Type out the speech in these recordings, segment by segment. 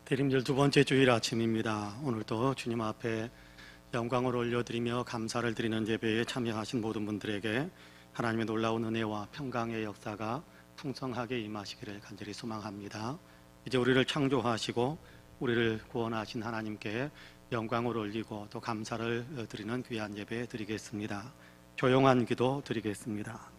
대림절 두 번째 주일 아침입니다. 오늘도 주님 앞에 영광을 올려드리며 감사를 드리는 예배에 참여하신 모든 분들에게 하나님의 놀라운 은혜와 평강의 역사가 풍성하게 임하시기를 간절히 소망합니다. 이제 우리를 창조하시고 우리를 구원하신 하나님께 영광을 올리고 또 감사를 드리는 귀한 예배 드리겠습니다. 조용한 기도 드리겠습니다.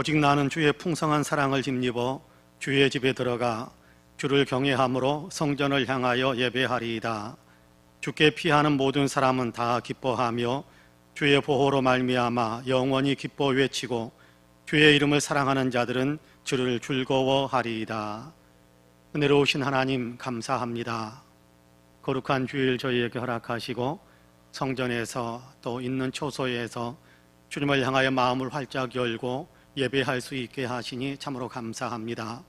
오직 나는 주의 풍성한 사랑을 힘입어 주의 집에 들어가 주를 경외함으로 성전을 향하여 예배하리이다. 주께 피하는 모든 사람은 다 기뻐하며 주의 보호로 말미암아 영원히 기뻐 외치고 주의 이름을 사랑하는 자들은 주를 즐거워하리이다. 은혜로우신 하나님 감사합니다. 거룩한 주일 저희에게 허락하시고 성전에서 또 있는 초소에서 주님을 향하여 마음을 활짝 열고 예배할 수 있게 하시니 참으로 감사합니다.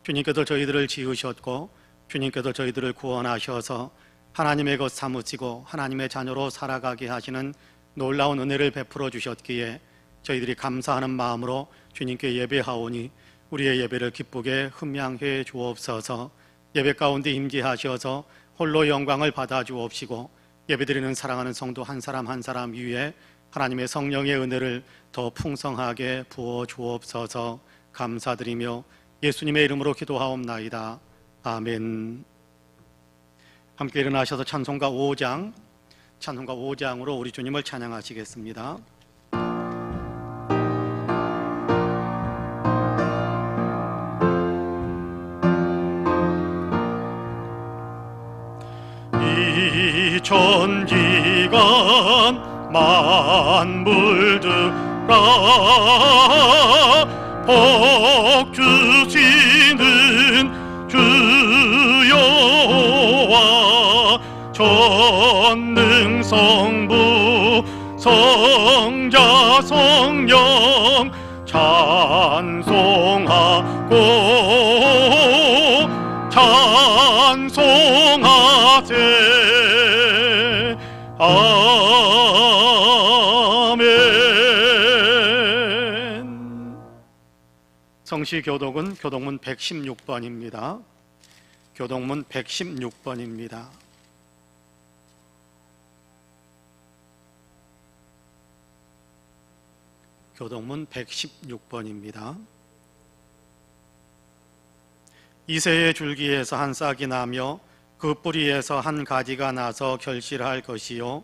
주님께서 저희들을 지으셨고 주님께서 저희들을 구원하셔서 하나님의 것 삼으시고 하나님의 자녀로 살아가게 하시는 놀라운 은혜를 베풀어 주셨기에 저희들이 감사하는 마음으로 주님께 예배하오니 우리의 예배를 기쁘게 흠양해 주옵소서. 예배 가운데 임재하셔서 홀로 영광을 받아 주옵시고 예배드리는 사랑하는 성도 한 사람 한 사람 위에 하나님의 성령의 은혜를 더 풍성하게 부어 주옵소서. 감사드리며 예수님의 이름으로 기도하옵나이다. 아멘. 함께 일어나셔서 찬송가 5장으로 우리 주님을 찬양하시겠습니다. 이 천지가 만물들아 복 주시는 주여와 전능성부 성자 성령 찬송하고 찬송하세. 아멘. 성시교독은 교독문 116번입니다. 교독문 116번입니다. 교독문 116번입니다. 이새의 줄기에서 한 싹이 나며 그 뿌리에서 한 가지가 나서 결실할 것이요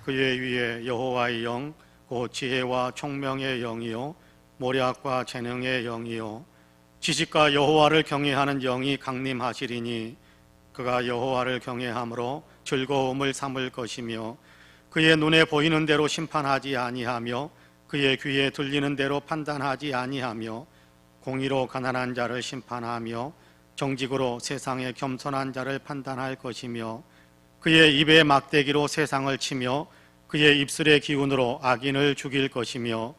그의 위에 여호와의 영 곧 지혜와 총명의 영이요 모략과 재능의 영이요 지식과 여호와를 경외하는 영이 강림하시리니 그가 여호와를 경외함으로 즐거움을 삼을 것이며 그의 눈에 보이는 대로 심판하지 아니하며 그의 귀에 들리는 대로 판단하지 아니하며 공의로 가난한 자를 심판하며 정직으로 세상의 겸손한 자를 판단할 것이며 그의 입의 막대기로 세상을 치며 그의 입술의 기운으로 악인을 죽일 것이며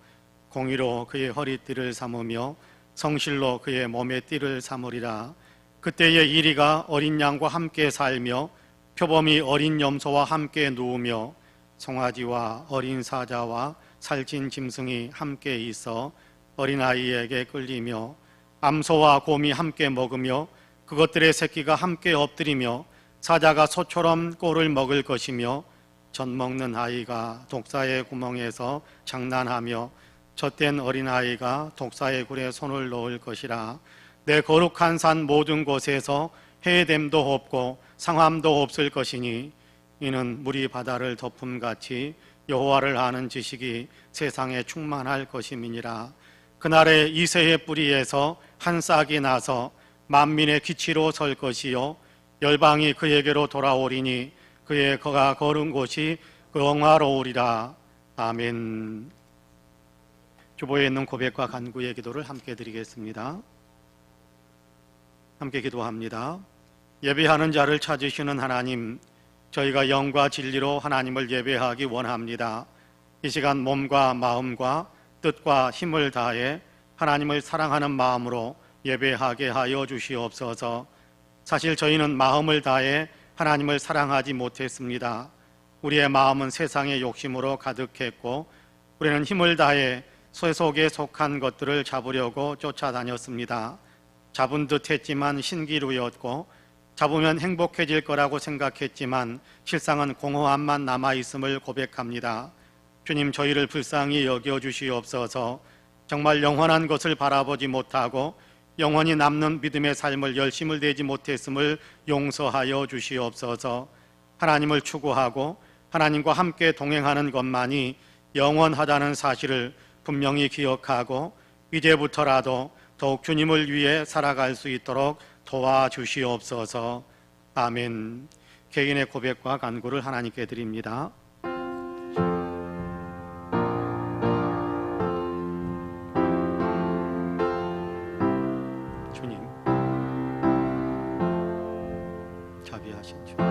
공의로 그의 허리띠를 삼으며 성실로 그의 몸의 띠를 삼으리라. 그때의 이리가 어린 양과 함께 살며 표범이 어린 염소와 함께 누우며 송아지와 어린 사자와 살찐 짐승이 함께 있어 어린아이에게 끌리며 암소와 곰이 함께 먹으며 그것들의 새끼가 함께 엎드리며 사자가 소처럼 꼴을 먹을 것이며 젖먹는 아이가 독사의 구멍에서 장난하며 젖된 어린아이가 독사의 굴에 손을 넣을 것이라. 내 거룩한 산 모든 곳에서 해됨도 없고 상함도 없을 것이니 이는 물이 바다를 덮음같이 여호와를 아는 지식이 세상에 충만할 것임이니라. 그날에 이새의 뿌리에서 한 싹이 나서 만민의 기치로 설 것이요 열방이 그에게로 돌아오리니 그의 그가 걸은 곳이 영화로우리라. 아멘. 주보에 있는 고백과 간구의 기도를 함께 드리겠습니다. 함께 기도합니다. 예배하는 자를 찾으시는 하나님, 저희가 영과 진리로 하나님을 예배하기 원합니다. 이 시간 몸과 마음과 뜻과 힘을 다해 하나님을 사랑하는 마음으로 예배하게 하여 주시옵소서. 사실 저희는 마음을 다해 하나님을 사랑하지 못했습니다. 우리의 마음은 세상의 욕심으로 가득했고 우리는 힘을 다해 세속에 속한 것들을 잡으려고 쫓아다녔습니다. 잡은 듯 했지만 신기루였고 잡으면 행복해질 거라고 생각했지만 실상은 공허함만 남아있음을 고백합니다. 주님, 저희를 불쌍히 여겨주시옵소서. 정말 영원한 것을 바라보지 못하고 영원히 남는 믿음의 삶을 열심을 내지 못했음을 용서하여 주시옵소서. 하나님을 추구하고 하나님과 함께 동행하는 것만이 영원하다는 사실을 분명히 기억하고 이제부터라도 더욱 주님을 위해 살아갈 수 있도록 도와주시옵소서. 아멘. 개인의 고백과 간구를 하나님께 드립니다. 주님, 자비하신 주님,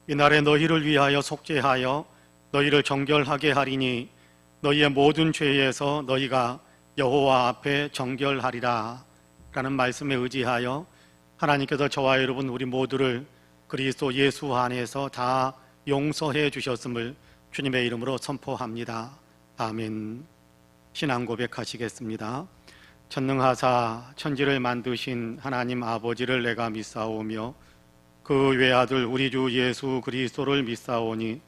이날에 너희를 위하여 속죄하여 너희를 정결하게 하리니 너희의 모든 죄에서 너희가 여호와 앞에 정결하리라 라는 말씀에 의지하여 하나님께서 저와 여러분 우리 모두를 그리스도 예수 안에서 다 용서해 주셨음을 주님의 이름으로 선포합니다. 아멘. 신앙 고백하시겠습니다. 전능하사 천지를 만드신 하나님 아버지를 내가 믿사오며 그 외아들 우리 주 예수 그리스도를 믿사오니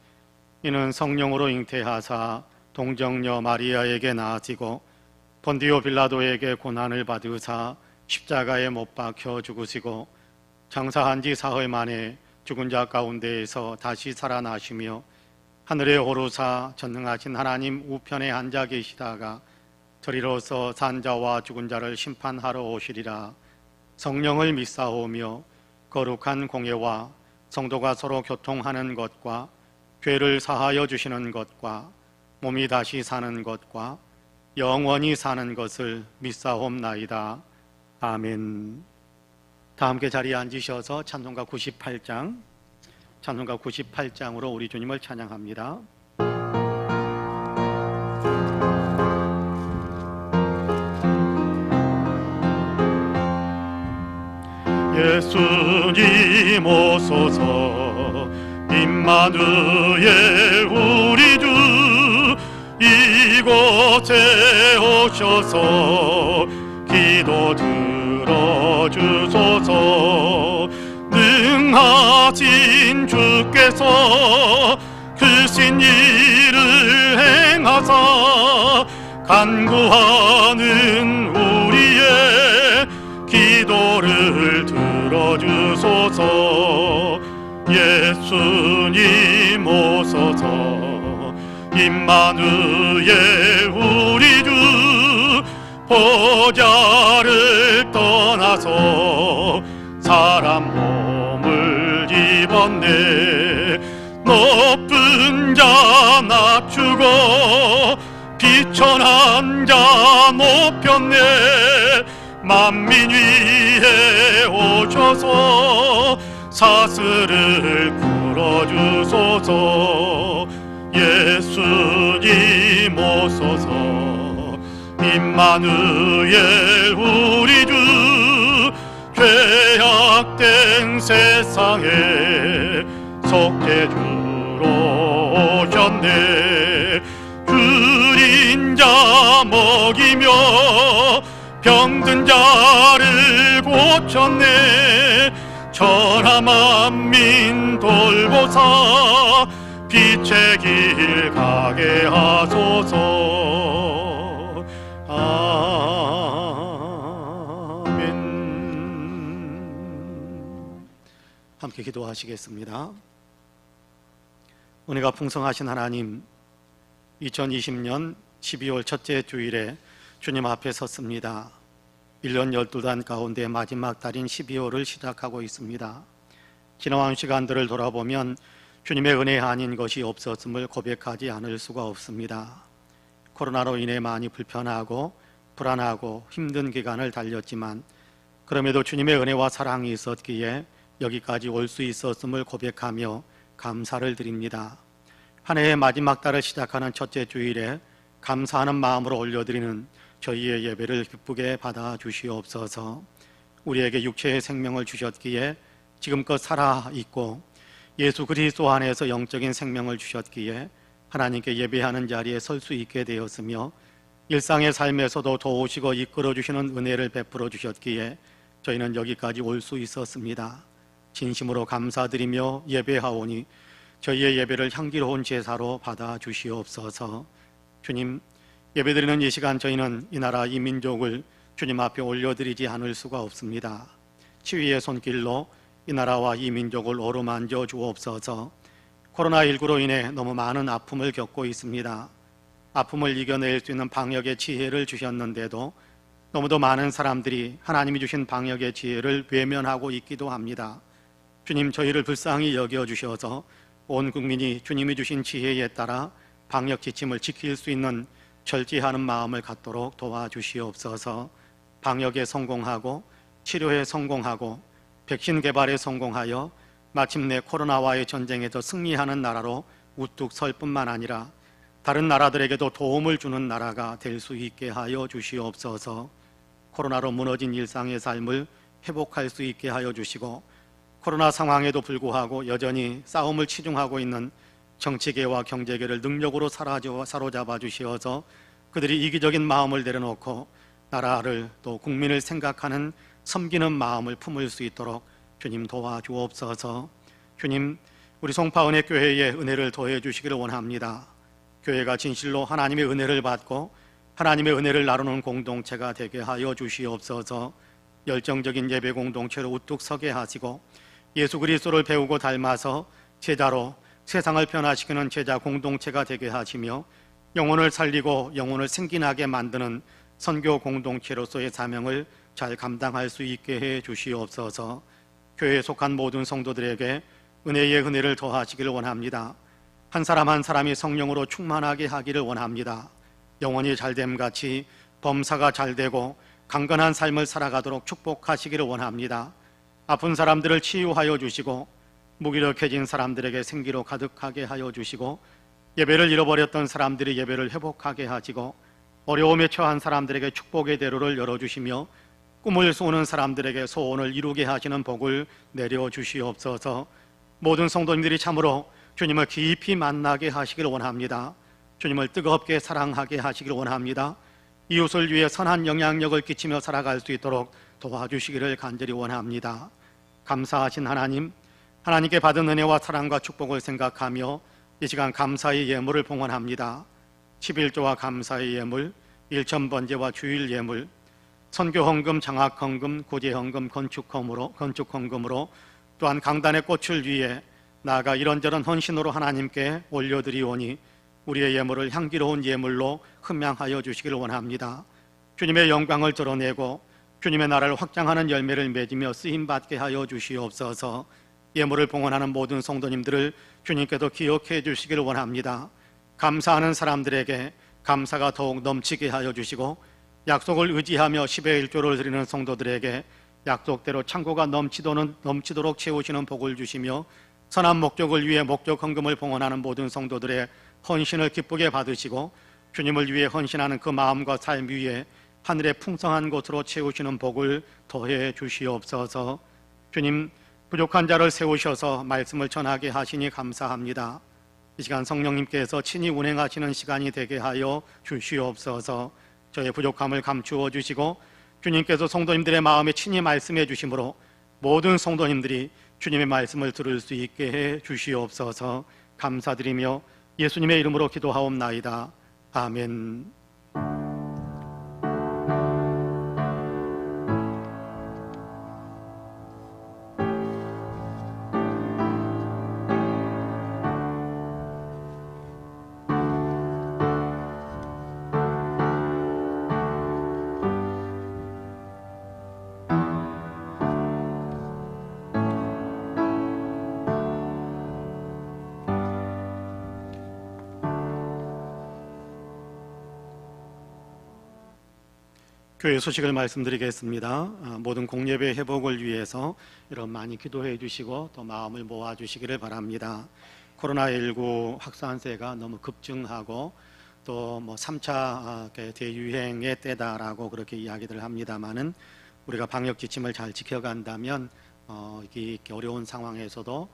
이는 성령으로 잉태하사 동정녀 마리아에게 나아지고 본디오 빌라도에게 고난을 받으사 십자가에 못 박혀 죽으시고 장사한 지 사흘 만에 죽은 자 가운데에서 다시 살아나시며 하늘에 오르사 전능하신 하나님 우편에 앉아 계시다가 저리로서 산자와 죽은 자를 심판하러 오시리라. 성령을 믿사오며 거룩한 공예와 성도가 서로 교통하는 것과 죄를 사하여 주시는 것과 몸이 다시 사는 것과 영원히 사는 것을 믿사옵나이다. 아멘. 다 함께 자리에 앉으셔서 찬송가 98장으로 우리 주님을 찬양합니다. 예수님 오소서 임마누엘 우리 주 이곳에 오셔서 기도 들어주소서. 능하신 주께서 크신 일을 행하사 간구하는 우리의 기도를 들어주소서. 예수님 오소서 임마누엘 우리 주 보좌를 떠나서 사람 몸을 입었네. 높은 자 낮추고 비천한 자 높였네. 만민 위에 오셔서 사슬을 풀어주소서. 예수님 오소서 임마누엘 우리 주 죄악된 세상에 속죄주로 오셨네. 그린 자 먹이며 병든 자를 고쳤네. 천하 만민 돌보사 빛의 길 가게 하소서. 아멘. 함께 기도하시겠습니다. 은혜가 풍성하신 하나님, 2020년 12월 첫째 주일에 주님 앞에 섰습니다. 1년 12달 가운데 마지막 달인 12월을 시작하고 있습니다. 지나온 시간들을 돌아보면 주님의 은혜 아닌 것이 없었음을 고백하지 않을 수가 없습니다. 코로나로 인해 많이 불편하고 불안하고 힘든 기간을 달렸지만 그럼에도 주님의 은혜와 사랑이 있었기에 여기까지 올 수 있었음을 고백하며 감사를 드립니다. 한 해의 마지막 달을 시작하는 첫째 주일에 감사하는 마음으로 올려드리는 저희의 예배를 기쁘게 받아 주시옵소서. 우리에게 육체의 생명을 주셨기에 지금껏 살아있고 예수 그리스도 안에서 영적인 생명을 주셨기에 하나님께 예배하는 자리에 설 수 있게 되었으며 일상의 삶에서도 도우시고 이끌어 주시는 은혜를 베풀어 주셨기에 저희는 여기까지 올 수 있었습니다. 진심으로 감사드리며 예배하오니 저희의 예배를 향기로운 제사로 받아 주시옵소서. 주님, 예배드리는 이 시간 저희는 이 나라 이 민족을 주님 앞에 올려드리지 않을 수가 없습니다. 치유의 손길로 이 나라와 이 민족을 어루만져 주옵소서. 코로나19로 인해 너무 많은 아픔을 겪고 있습니다. 아픔을 이겨낼 수 있는 방역의 지혜를 주셨는데도 너무도 많은 사람들이 하나님이 주신 방역의 지혜를 외면하고 있기도 합니다. 주님, 저희를 불쌍히 여겨주셔서 온 국민이 주님이 주신 지혜에 따라 방역 지침을 지킬 수 있는 절제하는 마음을 갖도록 도와주시옵소서. 방역에 성공하고 치료에 성공하고 백신 개발에 성공하여 마침내 코로나와의 전쟁에서 승리하는 나라로 우뚝 설 뿐만 아니라 다른 나라들에게도 도움을 주는 나라가 될 수 있게 하여 주시옵소서. 코로나로 무너진 일상의 삶을 회복할 수 있게 하여 주시고 코로나 상황에도 불구하고 여전히 싸움을 치중하고 있는 정치계와 경제계를 능력으로 사로잡아 주시어서 그들이 이기적인 마음을 내려놓고 나라를 또 국민을 생각하는 섬기는 마음을 품을 수 있도록 주님 도와주옵소서. 주님, 우리 송파은혜 교회에 은혜를 더해 주시기를 원합니다. 교회가 진실로 하나님의 은혜를 받고 하나님의 은혜를 나누는 공동체가 되게 하여 주시옵소서. 열정적인 예배 공동체로 우뚝 서게 하시고 예수 그리스도를 배우고 닮아서 제자로 세상을 변화시키는 제자 공동체가 되게 하시며 영혼을 살리고 영혼을 생기나게 만드는 선교 공동체로서의 사명을 잘 감당할 수 있게 해 주시옵소서. 교회에 속한 모든 성도들에게 은혜의 은혜를 더하시기를 원합니다. 한 사람 한 사람이 성령으로 충만하게 하기를 원합니다. 영혼이 잘됨같이 범사가 잘되고 강건한 삶을 살아가도록 축복하시기를 원합니다. 아픈 사람들을 치유하여 주시고 무기력해진 사람들에게 생기로 가득하게 하여 주시고 예배를 잃어버렸던 사람들이 예배를 회복하게 하시고 어려움에 처한 사람들에게 축복의 대로를 열어주시며 꿈을 쏘는 사람들에게 소원을 이루게 하시는 복을 내려주시옵소서. 모든 성도님들이 참으로 주님을 깊이 만나게 하시기를 원합니다. 주님을 뜨겁게 사랑하게 하시기를 원합니다. 이웃을 위해 선한 영향력을 끼치며 살아갈 수 있도록 도와주시기를 간절히 원합니다. 감사하신 하나님, 하나님께 받은 은혜와 사랑과 축복을 생각하며 이 시간 감사의 예물을 봉헌합니다. 11조와 감사의 예물, 일천번제와 주일 예물, 선교헌금, 장학헌금, 구제헌금, 건축헌금으로 또한 강단의 꽃을 위해 나아가 이런저런 헌신으로 하나님께 올려드리오니 우리의 예물을 향기로운 예물로 흠양하여 주시기를 원합니다. 주님의 영광을 드러내고 주님의 나라를 확장하는 열매를 맺으며 쓰임받게 하여 주시옵소서. 예물을 봉헌하는 모든 성도님들을 주님께도 기억해 주시기를 원합니다. 감사하는 사람들에게 감사가 더욱 넘치게 하여 주시고 약속을 의지하며 10의 1조를 드리는 성도들에게 약속대로 창고가 넘치도록 채우시는 복을 주시며 선한 목적을 위해 목적 헌금을 봉헌하는 모든 성도들의 헌신을 기쁘게 받으시고 주님을 위해 헌신하는 그 마음과 삶 위에 하늘의 풍성한 곳으로 채우시는 복을 더해 주시옵소서. 주님, 부족한 자를 세우셔서 말씀을 전하게 하시니 감사합니다. 이 시간 성령님께서 친히 운행하시는 시간이 되게 하여 주시옵소서. 저의 부족함을 감추어 주시고 주님께서 성도님들의 마음에 친히 말씀해 주심으로 모든 성도님들이 주님의 말씀을 들을 수 있게 해 주시옵소서. 감사드리며 예수님의 이름으로 기도하옵나이다. 아멘. 교회 소식을 말씀드리겠습니다. 모든 공예배 회복을 위해서 여러분 많이 기도해 주시고 또 마음을 모아 주시기를 바랍니다. 코로나19 확산세가 너무 급증하고 또 3차 대유행의 때다라고 그렇게 이야기들 합니다만은 우리가 방역 지침을 잘 지켜간다면 이렇게 어려운 상황에서도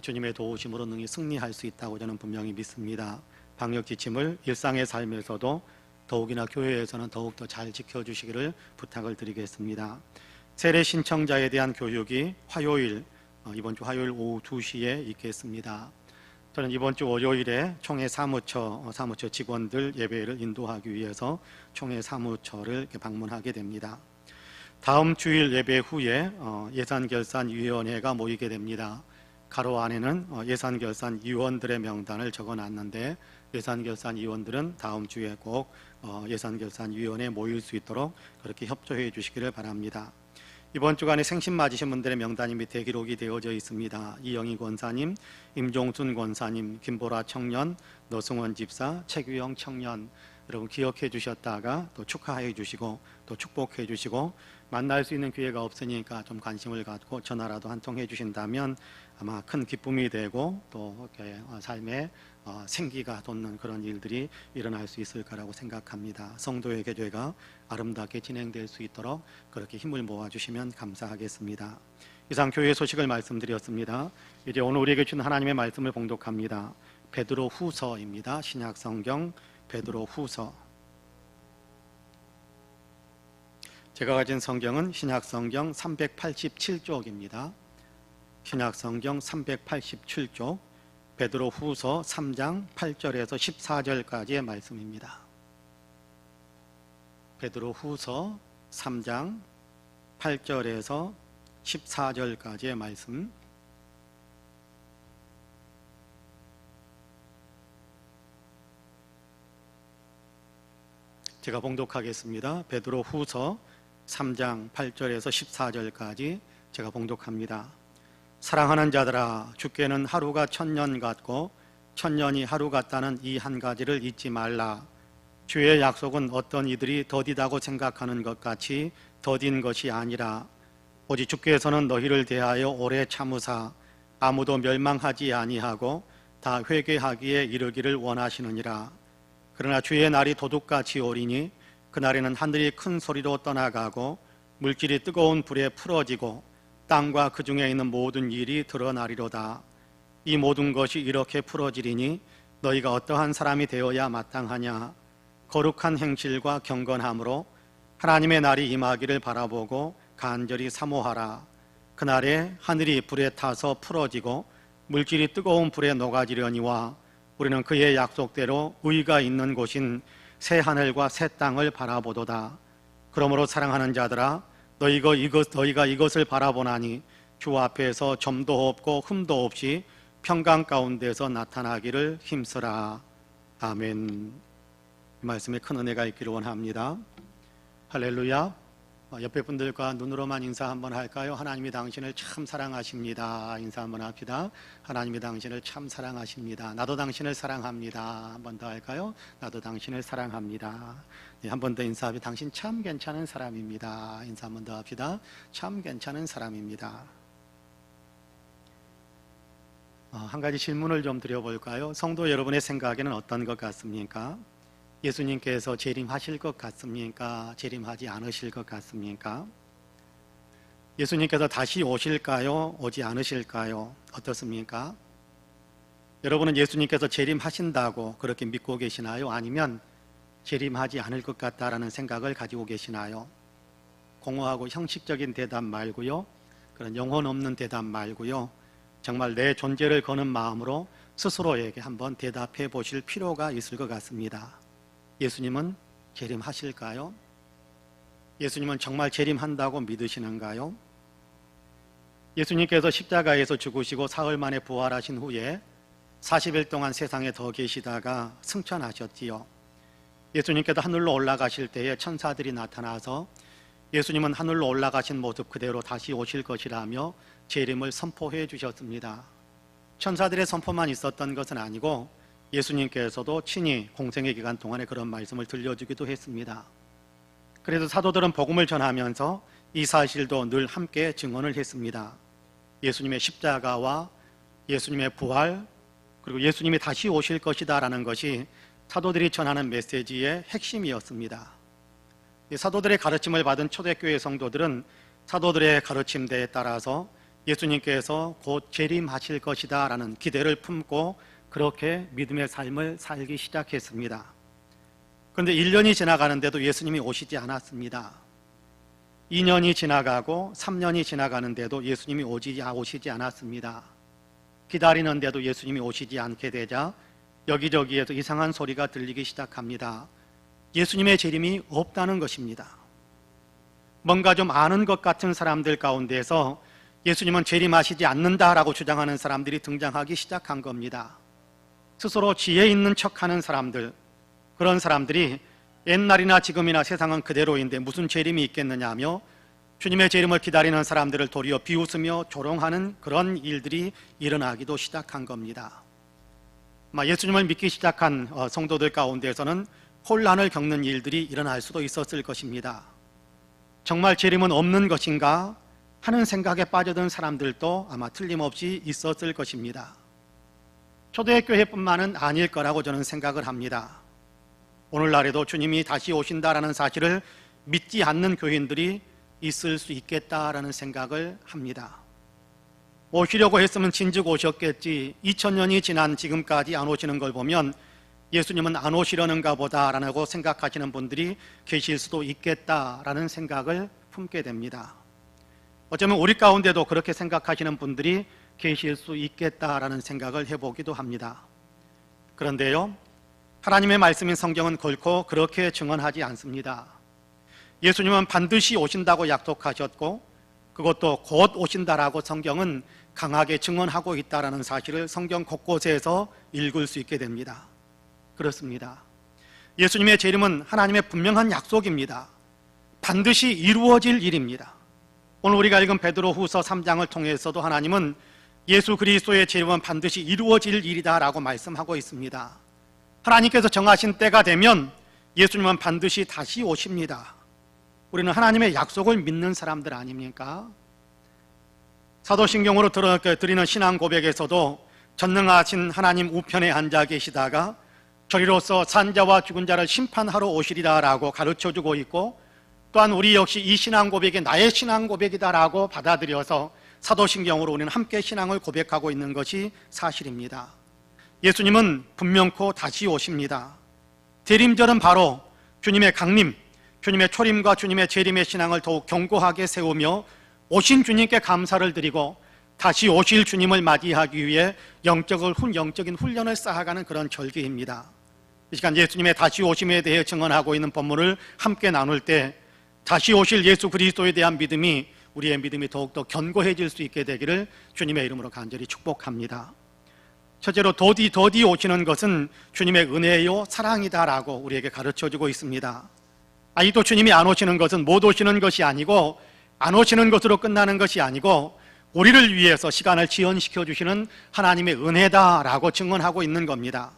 주님의 도우심으로 능히 승리할 수 있다고 저는 분명히 믿습니다. 방역 지침을 일상의 삶에서도 더욱이나 교회에서는 더욱더 잘 지켜주시기를 부탁을 드리겠습니다. 세례 신청자에 대한 교육이 이번 주 화요일 오후 2시에 있겠습니다. 저는 이번 주 월요일에 총회 사무처 직원들 예배를 인도하기 위해서 총회 사무처를 방문하게 됩니다. 다음 주일 예배 후에 예산결산위원회가 모이게 됩니다. 가로 안에는 예산결산위원들의 명단을 적어놨는데 예산결산위원들은 다음 주에 꼭 예산결산위원회에 모일 수 있도록 그렇게 협조해 주시기를 바랍니다. 이번 주간에 생신 맞으신 분들의 명단이 밑에 기록이 되어져 있습니다. 이영희 권사님, 임종순 권사님, 김보라 청년, 노승원 집사, 최규영 청년, 여러분 기억해 주셨다가 또 축하해 주시고 또 축복해 주시고 만날 수 있는 기회가 없으니까 좀 관심을 갖고 전화라도 한 통 해주신다면 아마 큰 기쁨이 되고 또 이렇게 삶에 생기가 돋는 그런 일들이 일어날 수 있을 거라고 생각합니다. 성도의 교회가 아름답게 진행될 수 있도록 그렇게 힘을 모아주시면 감사하겠습니다. 이상 교회 소식을 말씀드렸습니다. 이제 오늘 우리에게 준 하나님의 말씀을 봉독합니다. 베드로 후서입니다. 신약성경 베드로 후서. 제가 가진 성경은 신약성경 387쪽입니다. 신약성경 387쪽 베드로 후서 3장 8절에서 14절까지의 말씀입니다. 베드로 후서 3장 8절에서 14절까지의 말씀. 제가 봉독하겠습니다. 베드로 후서 3장 8절에서 14절까지 제가 봉독합니다. 사랑하는 자들아, 주께는 하루가 1000년 같고 1000년이 하루 같다는 이 한 가지를 잊지 말라. 주의 약속은 어떤 이들이 더디다고 생각하는 것 같이 더딘 것이 아니라 오직 주께서는 너희를 대하여 오래 참으사 아무도 멸망하지 아니하고 다 회개하기에 이르기를 원하시느니라. 그러나 주의 날이 도둑같이 오리니 그날에는 하늘이 큰 소리로 떠나가고 물질이 뜨거운 불에 풀어지고 땅과 그 중에 있는 모든 일이 드러나리로다. 이 모든 것이 이렇게 풀어지리니 너희가 어떠한 사람이 되어야 마땅하냐. 거룩한 행실과 경건함으로 하나님의 날이 임하기를 바라보고 간절히 사모하라. 그날에 하늘이 불에 타서 풀어지고 물질이 뜨거운 불에 녹아지려니와 우리는 그의 약속대로 의가 있는 곳인 새 하늘과 새 땅을 바라보도다. 그러므로 사랑하는 자들아, 너희가 이것을 바라보나니 주 앞에서 점도 없고 흠도 없이 평강 가운데서 나타나기를 힘쓰라. 아멘. 이 말씀에 큰 은혜가 있기를 원합니다. 할렐루야. 옆에 분들과 눈으로만 인사 한번 할까요? 하나님이 당신을 참 사랑하십니다. 인사 한번 합시다. 하나님이 당신을 참 사랑하십니다. 나도 당신을 사랑합니다. 한 번 더 할까요? 나도 당신을 사랑합니다. 네, 한 번 더 인사합니다. 당신 참 괜찮은 사람입니다. 인사 한 번 더 합시다. 참 괜찮은 사람입니다. 한 가지 질문을 좀 드려볼까요? 성도 여러분의 생각에는 어떤 것 같습니까? 예수님께서 재림하실 것 같습니까? 재림하지 않으실 것 같습니까? 예수님께서 다시 오실까요? 오지 않으실까요? 어떻습니까? 여러분은 예수님께서 재림하신다고 그렇게 믿고 계시나요? 아니면 재림하지 않을 것 같다라는 생각을 가지고 계시나요? 공허하고 형식적인 대답 말고요, 그런 영혼 없는 대답 말고요, 정말 내 존재를 거는 마음으로 스스로에게 한번 대답해 보실 필요가 있을 것 같습니다. 예수님은 재림하실까요? 예수님은 정말 재림한다고 믿으시는가요? 예수님께서 십자가에서 죽으시고 사흘 만에 부활하신 후에 40일 동안 세상에 더 계시다가 승천하셨지요. 예수님께서 하늘로 올라가실 때에 천사들이 나타나서 예수님은 하늘로 올라가신 모습 그대로 다시 오실 것이라며 재림을 선포해 주셨습니다. 천사들의 선포만 있었던 것은 아니고 예수님께서도 친히 공생의 기간 동안에 그런 말씀을 들려주기도 했습니다. 그래서 사도들은 복음을 전하면서 이 사실도 늘 함께 증언을 했습니다. 예수님의 십자가와 예수님의 부활, 그리고 예수님이 다시 오실 것이다 라는 것이 사도들이 전하는 메시지의 핵심이었습니다. 사도들의 가르침을 받은 초대교회 성도들은 사도들의 가르침대에 따라서 예수님께서 곧 재림하실 것이다 라는 기대를 품고 그렇게 믿음의 삶을 살기 시작했습니다. 그런데 1년이 지나가는데도 예수님이 오시지 않았습니다. 2년이 지나가고 3년이 지나가는데도 예수님이 오시지 않았습니다. 기다리는데도 예수님이 오시지 않게 되자 여기저기에서 이상한 소리가 들리기 시작합니다. 예수님의 재림이 없다는 것입니다. 뭔가 좀 아는 것 같은 사람들 가운데서 예수님은 재림하시지 않는다라고 주장하는 사람들이 등장하기 시작한 겁니다. 스스로 지혜 있는 척하는 사람들, 그런 사람들이 옛날이나 지금이나 세상은 그대로인데 무슨 재림이 있겠느냐 하며 주님의 재림을 기다리는 사람들을 도리어 비웃으며 조롱하는 그런 일들이 일어나기도 시작한 겁니다. 예수님을 믿기 시작한 성도들 가운데서는 혼란을 겪는 일들이 일어날 수도 있었을 것입니다. 정말 재림은 없는 것인가 하는 생각에 빠져든 사람들도 아마 틀림없이 있었을 것입니다. 초대교회뿐만은 아닐 거라고 저는 생각을 합니다. 오늘날에도 주님이 다시 오신다라는 사실을 믿지 않는 교인들이 있을 수 있겠다라는 생각을 합니다. 오시려고 했으면 진즉 오셨겠지, 2000년이 지난 지금까지 안 오시는 걸 보면 예수님은 안 오시려는가 보다라고 생각하시는 분들이 계실 수도 있겠다라는 생각을 품게 됩니다. 어쩌면 우리 가운데도 그렇게 생각하시는 분들이 계실 수 있겠다라는 생각을 해보기도 합니다. 그런데요, 하나님의 말씀인 성경은 결코 그렇게 증언하지 않습니다. 예수님은 반드시 오신다고 약속하셨고 그것도 곧 오신다라고 성경은 강하게 증언하고 있다는 사실을 성경 곳곳에서 읽을 수 있게 됩니다. 그렇습니다. 예수님의 재림은 하나님의 분명한 약속입니다. 반드시 이루어질 일입니다. 오늘 우리가 읽은 베드로후서 3장을 통해서도 하나님은 예수 그리스도의 재림은 반드시 이루어질 일이다라고 말씀하고 있습니다. 하나님께서 정하신 때가 되면 예수님은 반드시 다시 오십니다. 우리는 하나님의 약속을 믿는 사람들 아닙니까? 사도신경으로 드리는 신앙 고백에서도 전능하신 하나님 우편에 앉아 계시다가 저리로서 산자와 죽은 자를 심판하러 오시리라라고 가르쳐주고 있고, 또한 우리 역시 이 신앙 고백이 나의 신앙 고백이다라고 받아들여서 사도신경으로 우리는 함께 신앙을 고백하고 있는 것이 사실입니다. 예수님은 분명코 다시 오십니다. 대림절은 바로 주님의 강림, 주님의 초림과 주님의 재림의 신앙을 더욱 견고하게 세우며 오신 주님께 감사를 드리고 다시 오실 주님을 맞이하기 위해 영적인 훈련을 쌓아가는 그런 절기입니다. 이 시간 예수님의 다시 오심에 대해 증언하고 있는 본문을 함께 나눌 때 다시 오실 예수 그리스도에 대한 믿음이, 우리의 믿음이 더욱더 견고해질 수 있게 되기를 주님의 이름으로 간절히 축복합니다. 첫째로 더디 오시는 것은 주님의 은혜요 사랑이다라고 우리에게 가르쳐주고 있습니다. 아직도 주님이 안 오시는 것은 못 오시는 것이 아니고 안 오시는 것으로 끝나는 것이 아니고 우리를 위해서 시간을 지연시켜 주시는 하나님의 은혜다라고 증언하고 있는 겁니다.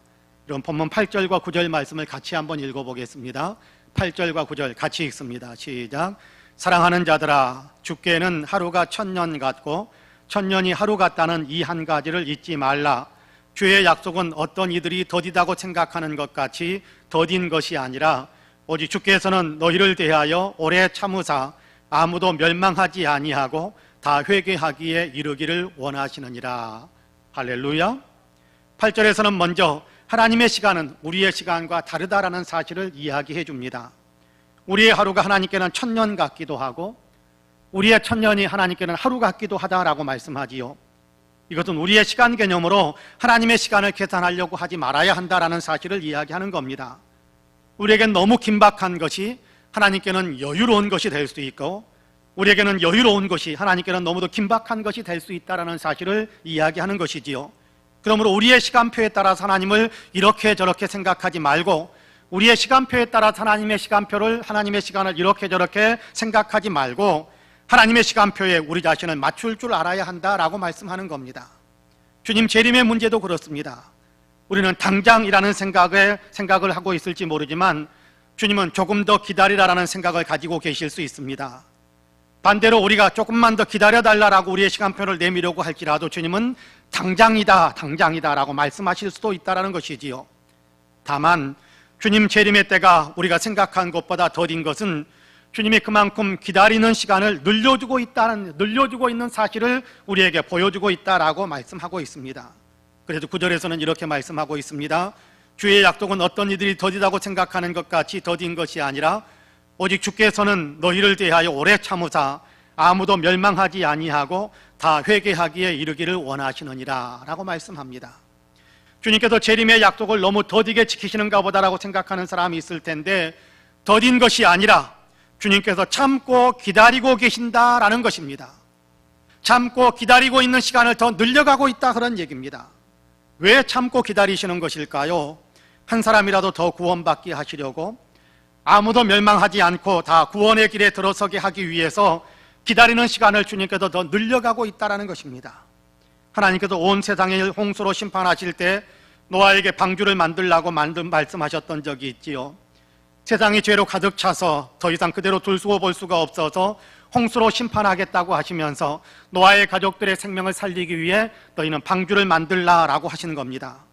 이런 본문 8절과 9절 말씀을 같이 한번 읽어보겠습니다. 8절과 9절 같이 읽습니다. 시작. 사랑하는 자들아, 주께는 하루가 1000년 같고 1000년이 하루 같다는 이 한 가지를 잊지 말라. 주의 약속은 어떤 이들이 더디다고 생각하는 것 같이 더딘 것이 아니라 오직 주께서는 너희를 대하여 오래 참으사 아무도 멸망하지 아니하고 다 회개하기에 이르기를 원하시느니라. 할렐루야. 8절에서는 먼저 하나님의 시간은 우리의 시간과 다르다라는 사실을 이야기해 줍니다. 우리의 하루가 하나님께는 천년 같기도 하고 우리의 천년이 하나님께는 하루 같기도 하다라고 말씀하지요. 이것은 우리의 시간 개념으로 하나님의 시간을 계산하려고 하지 말아야 한다라는 사실을 이야기하는 겁니다. 우리에겐 너무 긴박한 것이 하나님께는 여유로운 것이 될 수 있고 우리에게는 여유로운 것이 하나님께는 너무도 긴박한 것이 될 수 있다는 사실을 이야기하는 것이지요. 그러므로 우리의 시간표에 따라서 하나님을 이렇게 저렇게 생각하지 말고 우리의 시간표에 따라서 하나님의 시간을 이렇게 저렇게 생각하지 말고 하나님의 시간표에 우리 자신을 맞출 줄 알아야 한다라고 말씀하는 겁니다. 주님 재림의 문제도 그렇습니다. 우리는 당장이라는 생각을 하고 있을지 모르지만 주님은 조금 더 기다리라라는 생각을 가지고 계실 수 있습니다. 반대로 우리가 조금만 더 기다려달라고 우리의 시간표를 내밀려고 할지라도 주님은 당장이다라고 말씀하실 수도 있다는 것이지요. 다만 주님 재림의 때가 우리가 생각한 것보다 더딘 것은 주님이 그만큼 기다리는 시간을 늘려주고 있는 사실을 우리에게 보여주고 있다라고 말씀하고 있습니다. 그래서 9절에서는 이렇게 말씀하고 있습니다. 주의 약속은 어떤 이들이 더디다고 생각하는 것 같이 더딘 것이 아니라 오직 주께서는 너희를 대하여 오래 참으사 아무도 멸망하지 아니하고 다 회개하기에 이르기를 원하시느니라 라고 말씀합니다. 주님께서 재림의 약속을 너무 더디게 지키시는가 보다라고 생각하는 사람이 있을 텐데 더딘 것이 아니라 주님께서 참고 기다리고 계신다라는 것입니다. 참고 기다리고 있는 시간을 더 늘려가고 있다 그런 얘기입니다. 왜 참고 기다리시는 것일까요? 한 사람이라도 더 구원받게 하시려고 아무도 멸망하지 않고 다 구원의 길에 들어서게 하기 위해서 기다리는 시간을 주님께서 더 늘려가고 있다는 것입니다. 하나님께서 온 세상을 홍수로 심판하실 때 노아에게 방주를 만들라고 말씀하셨던 적이 있지요. 세상이 죄로 가득 차서 더 이상 그대로 둘 볼 수가 없어서 홍수로 심판하겠다고 하시면서 노아의 가족들의 생명을 살리기 위해 너희는 방주를 만들라라고 하시는 겁니다.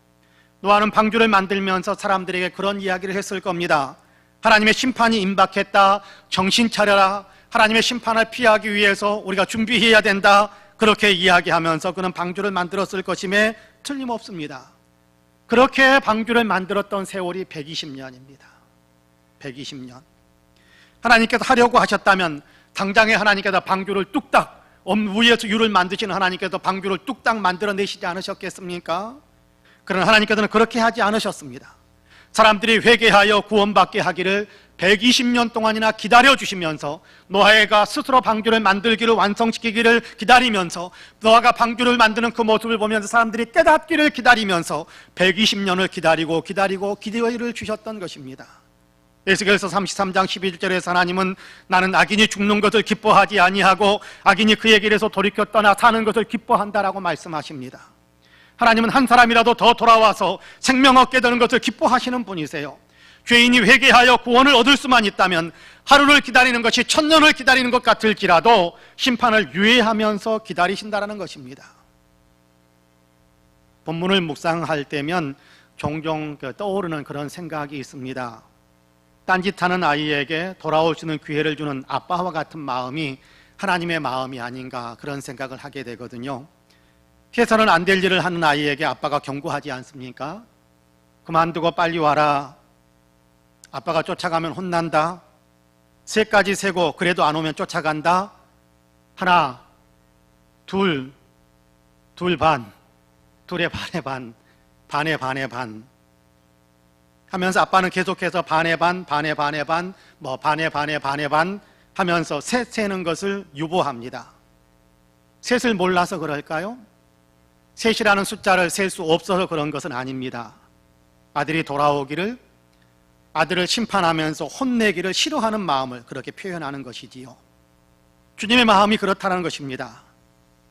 노아는 방주를 만들면서 사람들에게 그런 이야기를 했을 겁니다. 하나님의 심판이 임박했다. 정신 차려라. 하나님의 심판을 피하기 위해서 우리가 준비해야 된다. 그렇게 이야기하면서 그는 방주를 만들었을 것임에 틀림없습니다. 그렇게 방주를 만들었던 세월이 120년입니다. 120년. 하나님께서 하려고 하셨다면 당장에 하나님께서 방주를 뚝딱 위에서 유를 만드시는 하나님께서 방주를 뚝딱 만들어내시지 않으셨겠습니까? 그러나 하나님께서는 그렇게 하지 않으셨습니다. 사람들이 회개하여 구원받게 하기를 120년 동안이나 기다려주시면서 노아가 스스로 방주를 만들기를 완성시키기를 기다리면서 노아가 방주를 만드는 그 모습을 보면서 사람들이 깨닫기를 기다리면서 120년을 기다리고 기회를 주셨던 것입니다. 에스겔서 33장 11절에서 하나님은 나는 악인이 죽는 것을 기뻐하지 아니하고 악인이 그의 길에서 돌이켜 떠나 사는 것을 기뻐한다라고 말씀하십니다. 하나님은 한 사람이라도 더 돌아와서 생명 얻게 되는 것을 기뻐하시는 분이세요. 죄인이 회개하여 구원을 얻을 수만 있다면 하루를 기다리는 것이 천년을 기다리는 것 같을지라도 심판을 유예하면서 기다리신다는 것입니다. 본문을 묵상할 때면 종종 떠오르는 그런 생각이 있습니다. 딴짓하는 아이에게 돌아올 수 있는 기회를 주는 아빠와 같은 마음이 하나님의 마음이 아닌가 그런 생각을 하게 되거든요. 해서는 안 될 일을 하는 아이에게 아빠가 경고하지 않습니까? 그만두고 빨리 와라. 아빠가 쫓아가면 혼난다. 3까지 세고 그래도 안 오면 쫓아간다. 하나, 둘 반, 둘의 반의 반, 반의 반의 반 하면서 아빠는 계속해서 반의 반, 반의 반의 반, 반의 반의 반의 반 하면서 셋 세는 것을 유보합니다. 셋을 몰라서 그럴까요? 셋이라는 숫자를 셀 수 없어서 그런 것은 아닙니다. 아들이 돌아오기를, 아들을 심판하면서 혼내기를 싫어하는 마음을 그렇게 표현하는 것이지요. 주님의 마음이 그렇다는 것입니다.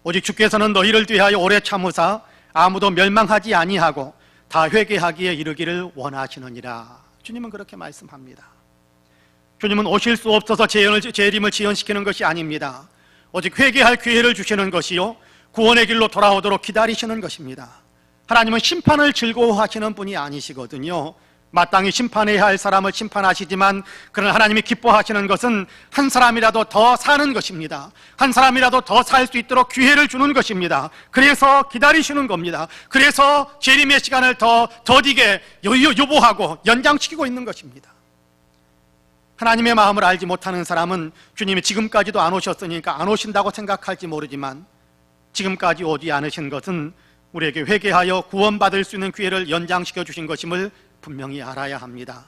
오직 주께서는 너희를 위하여 오래 참으사 아무도 멸망하지 아니하고 다 회개하기에 이르기를 원하시느니라. 주님은 그렇게 말씀합니다. 주님은 오실 수 없어서 재림을 지연시키는 것이 아닙니다. 오직 회개할 기회를 주시는 것이요 구원의 길로 돌아오도록 기다리시는 것입니다. 하나님은 심판을 즐거워하시는 분이 아니시거든요. 마땅히 심판해야 할 사람을 심판하시지만 그러나 하나님이 기뻐하시는 것은 한 사람이라도 더 사는 것입니다. 한 사람이라도 더 살 수 있도록 기회를 주는 것입니다. 그래서 기다리시는 겁니다. 그래서 재림의 시간을 더 더디게 유보하고 연장시키고 있는 것입니다. 하나님의 마음을 알지 못하는 사람은 주님이 지금까지도 안 오셨으니까 안 오신다고 생각할지 모르지만, 지금까지 오지 않으신 것은 우리에게 회개하여 구원받을 수 있는 기회를 연장시켜 주신 것임을 분명히 알아야 합니다.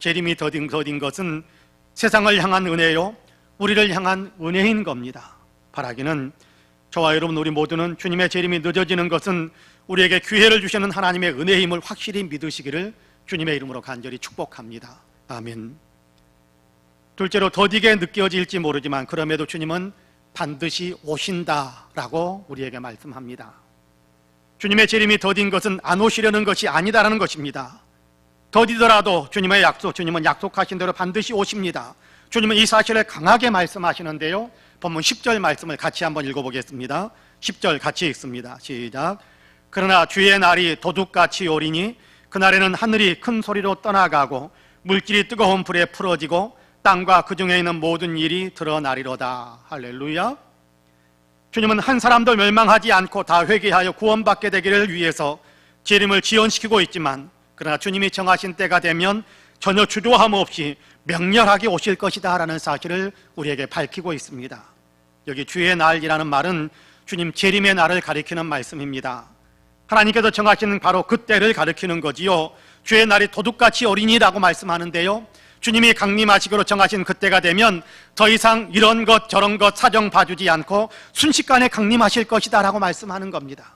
재림이 더딘 것은 세상을 향한 은혜요, 우리를 향한 은혜인 겁니다. 바라기는 저와 여러분 우리 모두는 주님의 재림이 늦어지는 것은 우리에게 기회를 주시는 하나님의 은혜임을 확실히 믿으시기를 주님의 이름으로 간절히 축복합니다. 아멘. 둘째로, 더디게 느껴질지 모르지만 그럼에도 주님은 반드시 오신다라고 우리에게 말씀합니다. 주님의 재림이 더딘 것은 안 오시려는 것이 아니다라는 것입니다. 더디더라도 주님의 약속, 주님은 약속하신 대로 반드시 오십니다. 주님은 이 사실을 강하게 말씀하시는데요, 본문 10절 말씀을 같이 한번 읽어보겠습니다. 10절 같이 읽습니다. 시작. 그러나 주의 날이 도둑같이 오리니 그날에는 하늘이 큰 소리로 떠나가고 물질이 뜨거운 불에 풀어지고 땅과 그 중에 있는 모든 일이 드러나리로다. 할렐루야. 주님은 한 사람도 멸망하지 않고 다 회개하여 구원받게 되기를 위해서 재림을 지연시키고 있지만, 그러나 주님이 정하신 때가 되면 전혀 주저함 없이 명렬하게 오실 것이다 라는 사실을 우리에게 밝히고 있습니다. 여기 주의 날이라는 말은 주님 재림의 날을 가리키는 말씀입니다. 하나님께서 정하시는 바로 그때를 가리키는 거지요. 주의 날이 도둑같이 오리니라고 말씀하는데요, 주님이 강림하시기로 정하신 그때가 되면 더 이상 이런 것 저런 것 사정 봐주지 않고 순식간에 강림하실 것이다 라고 말씀하는 겁니다.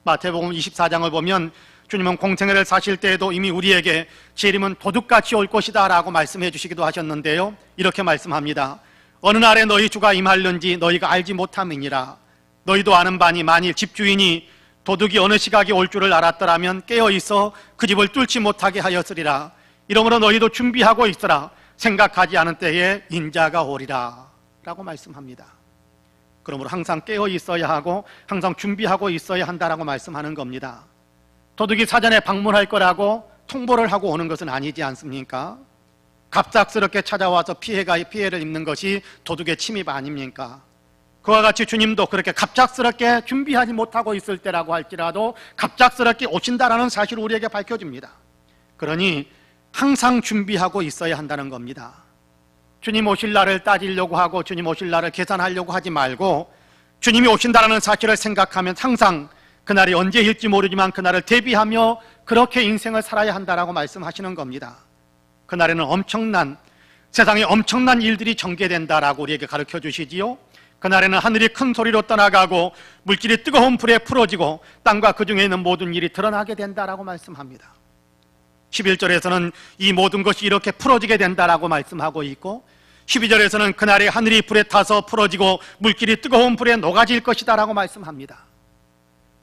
마태복음 24장을 보면 주님은 공생애를 사실 때에도 이미 우리에게 재림은 도둑같이 올 것이다 라고 말씀해 주시기도 하셨는데요, 이렇게 말씀합니다. 어느 날에 너희 주가 임할는지 너희가 알지 못함이니라. 너희도 아는 바니 만일 집주인이 도둑이 어느 시각에 올 줄을 알았더라면 깨어있어 그 집을 뚫지 못하게 하였으리라. 이러므로 너희도 준비하고 있으라. 생각하지 않은 때에 인자가 오리라 라고 말씀합니다. 그러므로 항상 깨어 있어야 하고 항상 준비하고 있어야 한다라고 말씀하는 겁니다. 도둑이 사전에 방문할 거라고 통보를 하고 오는 것은 아니지 않습니까? 갑작스럽게 찾아와서 피해를 입는 것이 도둑의 침입 아닙니까? 그와 같이 주님도 그렇게 갑작스럽게 준비하지 못하고 있을 때라고 할지라도 갑작스럽게 오신다라는 사실을 우리에게 밝혀줍니다. 그러니 항상 준비하고 있어야 한다는 겁니다. 주님 오실 날을 따지려고 하고 주님 오실 날을 계산하려고 하지 말고 주님이 오신다라는 사실을 생각하면 항상 그날이 언제일지 모르지만 그날을 대비하며 그렇게 인생을 살아야 한다라고 말씀하시는 겁니다. 그날에는 세상에 엄청난 일들이 전개된다라고 우리에게 가르쳐 주시지요. 그날에는 하늘이 큰 소리로 떠나가고 물질이 뜨거운 불에 풀어지고 땅과 그 중에 있는 모든 일이 드러나게 된다라고 말씀합니다. 11절에서는 이 모든 것이 이렇게 풀어지게 된다라고 말씀하고 있고, 12절에서는 그날에 하늘이 불에 타서 풀어지고 물질이 뜨거운 불에 녹아질 것이다 라고 말씀합니다.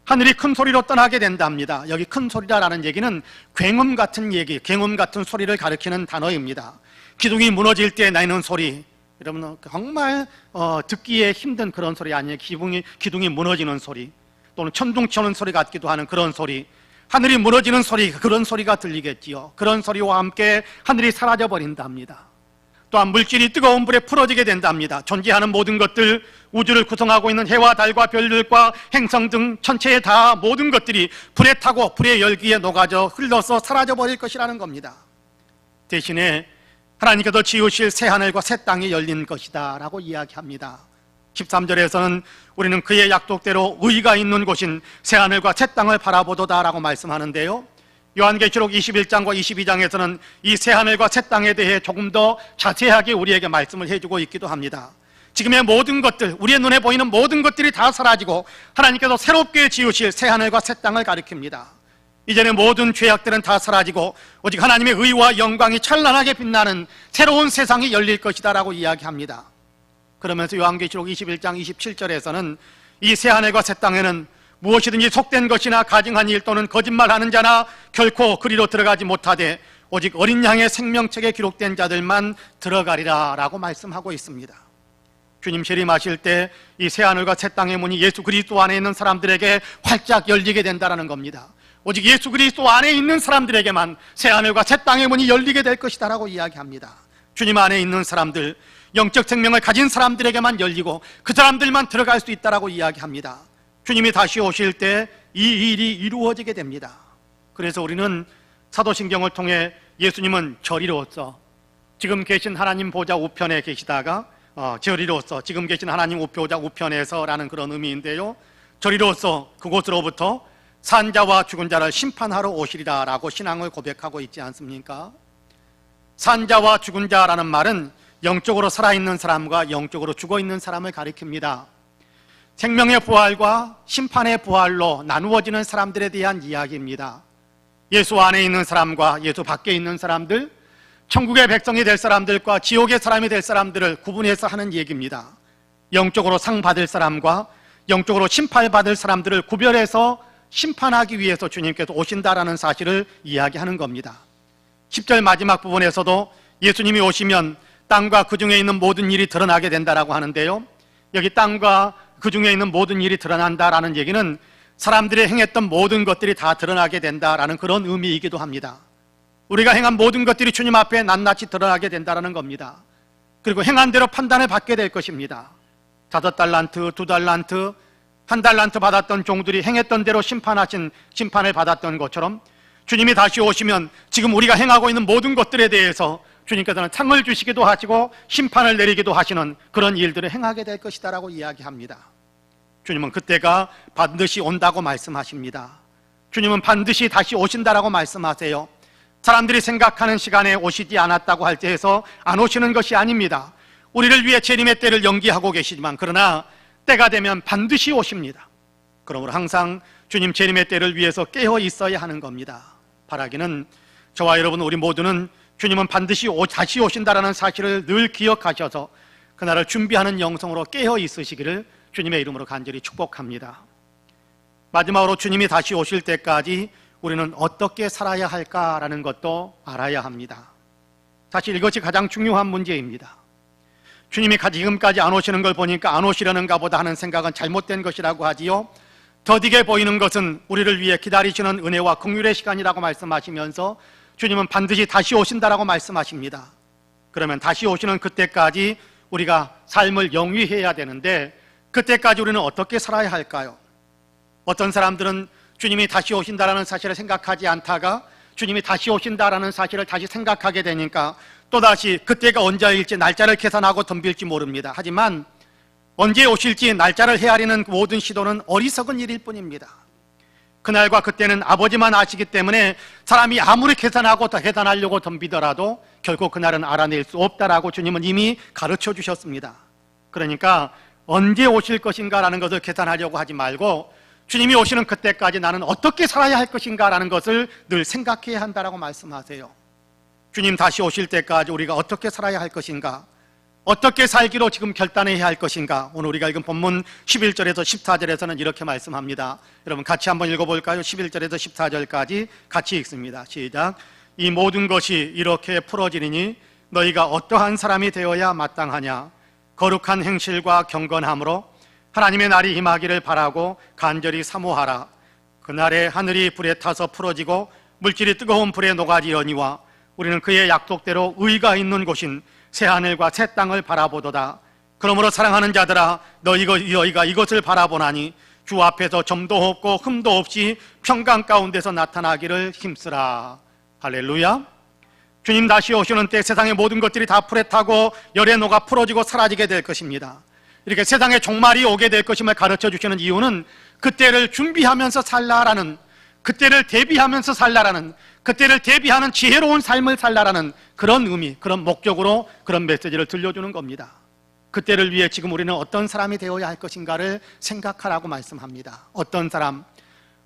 하늘이 큰 소리로 떠나게 된답니다. 여기 큰 소리라는 얘기는 굉음 같은 얘기, 굉음 같은 소리를 가리키는 단어입니다. 기둥이 무너질 때 나는 소리, 여러분 정말 듣기에 힘든 그런 소리 아니에요. 기둥이 무너지는 소리, 또는 천둥 치는 소리 같기도 하는 그런 소리, 하늘이 무너지는 소리, 그런 소리가 들리겠지요. 그런 소리와 함께 하늘이 사라져버린답니다. 또한 물질이 뜨거운 불에 풀어지게 된답니다. 존재하는 모든 것들, 우주를 구성하고 있는 해와 달과 별들과 행성 등 전체의 다 모든 것들이 불에 타고 불의 열기에 녹아져 흘러서 사라져버릴 것이라는 겁니다. 대신에 하나님께서 지으실 새 하늘과 새 땅이 열린 것이다 라고 이야기합니다. 13절에서는 우리는 그의 약속대로 의가 있는 곳인 새 하늘과 새 땅을 바라보도다 라고 말씀하는데요, 요한계시록 21장과 22장에서는 이 새 하늘과 새 땅에 대해 조금 더 자세하게 우리에게 말씀을 해주고 있기도 합니다. 지금의 모든 것들, 우리의 눈에 보이는 모든 것들이 다 사라지고 하나님께서 새롭게 지으실 새 하늘과 새 땅을 가리킵니다. 이전의 모든 죄악들은 다 사라지고 오직 하나님의 의와 영광이 찬란하게 빛나는 새로운 세상이 열릴 것이다 라고 이야기합니다. 그러면서 요한계시록 21장 27절에서는 이 새 하늘과 새 땅에는 무엇이든지 속된 것이나 가증한 일 또는 거짓말하는 자나 결코 그리로 들어가지 못하되 오직 어린 양의 생명책에 기록된 자들만 들어가리라 라고 말씀하고 있습니다. 주님 재림하실 때 이 새 하늘과 새 땅의 문이 예수 그리스도 안에 있는 사람들에게 활짝 열리게 된다는 겁니다. 오직 예수 그리스도 안에 있는 사람들에게만 새 하늘과 새 땅의 문이 열리게 될 것이다 라고 이야기합니다. 주님 안에 있는 사람들, 영적 생명을 가진 사람들에게만 열리고 그 사람들만 들어갈 수 있다라고 이야기합니다. 주님이 다시 오실 때 이 일이 이루어지게 됩니다. 그래서 우리는 사도신경을 통해 예수님은 저리로서 지금 계신 하나님 보좌 우편에 계시다가 저리로서 지금 계신 하나님 보좌 우편에서라는 그런 의미인데요, 저리로서 그곳으로부터 산자와 죽은 자를 심판하러 오시리라 라고 신앙을 고백하고 있지 않습니까? 산자와 죽은 자라는 말은 영적으로 살아있는 사람과 영적으로 죽어있는 사람을 가리킵니다. 생명의 부활과 심판의 부활로 나누어지는 사람들에 대한 이야기입니다. 예수 안에 있는 사람과 예수 밖에 있는 사람들, 천국의 백성이 될 사람들과 지옥의 사람이 될 사람들을 구분해서 하는 얘기입니다. 영적으로 상 받을 사람과 영적으로 심판받을 사람들을 구별해서 심판하기 위해서 주님께서 오신다라는 사실을 이야기하는 겁니다. 10절 마지막 부분에서도 예수님이 오시면 땅과 그 중에 있는 모든 일이 드러나게 된다라고 하는데요, 여기 땅과 그 중에 있는 모든 일이 드러난다라는 얘기는 사람들이 행했던 모든 것들이 다 드러나게 된다라는 그런 의미이기도 합니다. 우리가 행한 모든 것들이 주님 앞에 낱낱이 드러나게 된다라는 겁니다. 그리고 행한 대로 판단을 받게 될 것입니다. 5달란트, 2달란트, 1달란트 받았던 종들이 행했던 대로 심판을 받았던 것처럼 주님이 다시 오시면 지금 우리가 행하고 있는 모든 것들에 대해서 주님께서는 상을 주시기도 하시고 심판을 내리기도 하시는 그런 일들을 행하게 될 것이다라고 이야기합니다. 주님은 그때가 반드시 온다고 말씀하십니다. 주님은 반드시 다시 오신다라고 말씀하세요. 사람들이 생각하는 시간에 오시지 않았다고 할 때에서 안 오시는 것이 아닙니다. 우리를 위해 재림의 때를 연기하고 계시지만 그러나 때가 되면 반드시 오십니다. 그러므로 항상 주님 재림의 때를 위해서 깨어 있어야 하는 겁니다. 바라기는 저와 여러분 우리 모두는 주님은 반드시 다시 오신다라는 사실을 늘 기억하셔서 그날을 준비하는 영성으로 깨어 있으시기를 주님의 이름으로 간절히 축복합니다. 마지막으로 주님이 다시 오실 때까지 우리는 어떻게 살아야 할까라는 것도 알아야 합니다. 사실 이것이 가장 중요한 문제입니다. 주님이 지금까지 안 오시는 걸 보니까 안 오시려는가 보다 하는 생각은 잘못된 것이라고 하지요. 더디게 보이는 것은 우리를 위해 기다리시는 은혜와 긍휼의 시간이라고 말씀하시면서 주님은 반드시 다시 오신다라고 말씀하십니다. 그러면 다시 오시는 그때까지 우리가 삶을 영위해야 되는데 그때까지 우리는 어떻게 살아야 할까요? 어떤 사람들은 주님이 다시 오신다라는 사실을 생각하지 않다가 주님이 다시 오신다라는 사실을 다시 생각하게 되니까 또다시 그때가 언제일지 날짜를 계산하고 덤빌지 모릅니다. 하지만 언제 오실지 날짜를 헤아리는 모든 시도는 어리석은 일일 뿐입니다. 그날과 그때는 아버지만 아시기 때문에 사람이 아무리 계산하려고 덤비더라도 결국 그날은 알아낼 수 없다라고 주님은 이미 가르쳐 주셨습니다. 그러니까 언제 오실 것인가라는 것을 계산하려고 하지 말고 주님이 오시는 그때까지 나는 어떻게 살아야 할 것인가라는 것을 늘 생각해야 한다라고 말씀하세요. 주님 다시 오실 때까지 우리가 어떻게 살아야 할 것인가, 어떻게 살기로 지금 결단해야 할 것인가. 오늘 우리가 읽은 본문 11절에서 14절에서는 이렇게 말씀합니다. 여러분 같이 한번 읽어볼까요? 11절에서 14절까지 같이 읽습니다. 시작. 이 모든 것이 이렇게 풀어지니 너희가 어떠한 사람이 되어야 마땅하냐. 거룩한 행실과 경건함으로 하나님의 날이 임하기를 바라고 간절히 사모하라. 그날에 하늘이 불에 타서 풀어지고 물질이 뜨거운 불에 녹아지려니와 우리는 그의 약속대로 의가 있는 곳인 새하늘과 새 땅을 바라보도다. 그러므로 사랑하는 자들아 너희가 이것을 바라보나니 주 앞에서 점도 없고 흠도 없이 평강 가운데서 나타나기를 힘쓰라. 할렐루야. 주님 다시 오시는 때 세상의 모든 것들이 다 불에 타고 열에 녹아 풀어지고 사라지게 될 것입니다. 이렇게 세상의 종말이 오게 될 것임을 가르쳐 주시는 이유는 그때를 준비하면서 살라라는, 그때를 대비하면서 살라라는, 그때를 대비하는 지혜로운 삶을 살라라는 그런 의미, 그런 목적으로 그런 메시지를 들려주는 겁니다. 그때를 위해 지금 우리는 어떤 사람이 되어야 할 것인가를 생각하라고 말씀합니다. 어떤 사람,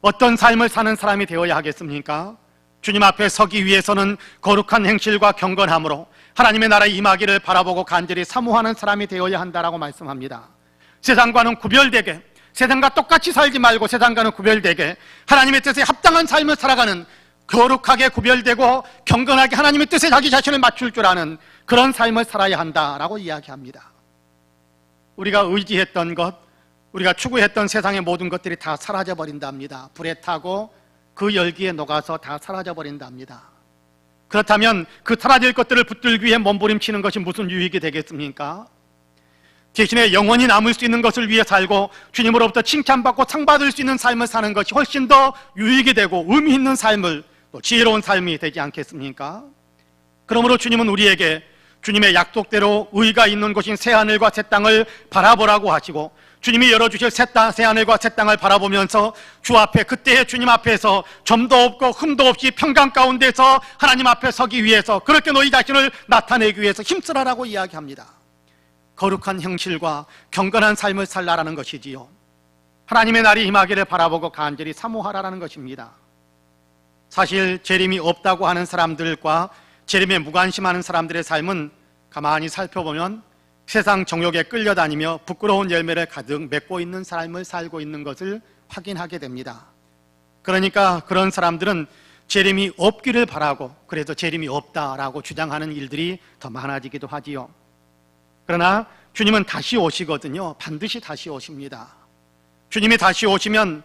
어떤 삶을 사는 사람이 되어야 하겠습니까? 주님 앞에 서기 위해서는 거룩한 행실과 경건함으로 하나님의 나라의 임하기를 바라보고 간절히 사모하는 사람이 되어야 한다라고 말씀합니다. 세상과는 구별되게, 세상과 똑같이 살지 말고 세상과는 구별되게 하나님의 뜻에 합당한 삶을 살아가는, 거룩하게 구별되고 경건하게 하나님의 뜻에 자기 자신을 맞출 줄 아는 그런 삶을 살아야 한다라고 이야기합니다. 우리가 의지했던 것, 우리가 추구했던 세상의 모든 것들이 다 사라져버린답니다. 불에 타고 그 열기에 녹아서 다 사라져버린답니다. 그렇다면 그 사라질 것들을 붙들기 위해 몸부림치는 것이 무슨 유익이 되겠습니까? 대신에 영원히 남을 수 있는 것을 위해 살고 주님으로부터 칭찬받고 상받을 수 있는 삶을 사는 것이 훨씬 더 유익이 되고 의미 있는 삶을, 또 지혜로운 삶이 되지 않겠습니까? 그러므로 주님은 우리에게 주님의 약속대로 의가 있는 곳인 새하늘과 새 땅을 바라보라고 하시고, 주님이 열어주실 새하늘과 새 땅을 바라보면서 주 앞에, 그때의 주님 앞에서 점도 없고 흠도 없이 평강 가운데서 하나님 앞에 서기 위해서, 그렇게 너희 자신을 나타내기 위해서 힘쓰라라고 이야기합니다. 거룩한 행실과 경건한 삶을 살라라는 것이지요. 하나님의 날이 임하기를 바라보고 간절히 사모하라라는 것입니다. 사실 재림이 없다고 하는 사람들과 재림에 무관심하는 사람들의 삶은 가만히 살펴보면 세상 정욕에 끌려다니며 부끄러운 열매를 가득 맺고 있는 삶을 살고 있는 것을 확인하게 됩니다. 그러니까 그런 사람들은 재림이 없기를 바라고, 그래서 재림이 없다라고 주장하는 일들이 더 많아지기도 하지요. 그러나 주님은 다시 오시거든요. 반드시 다시 오십니다. 주님이 다시 오시면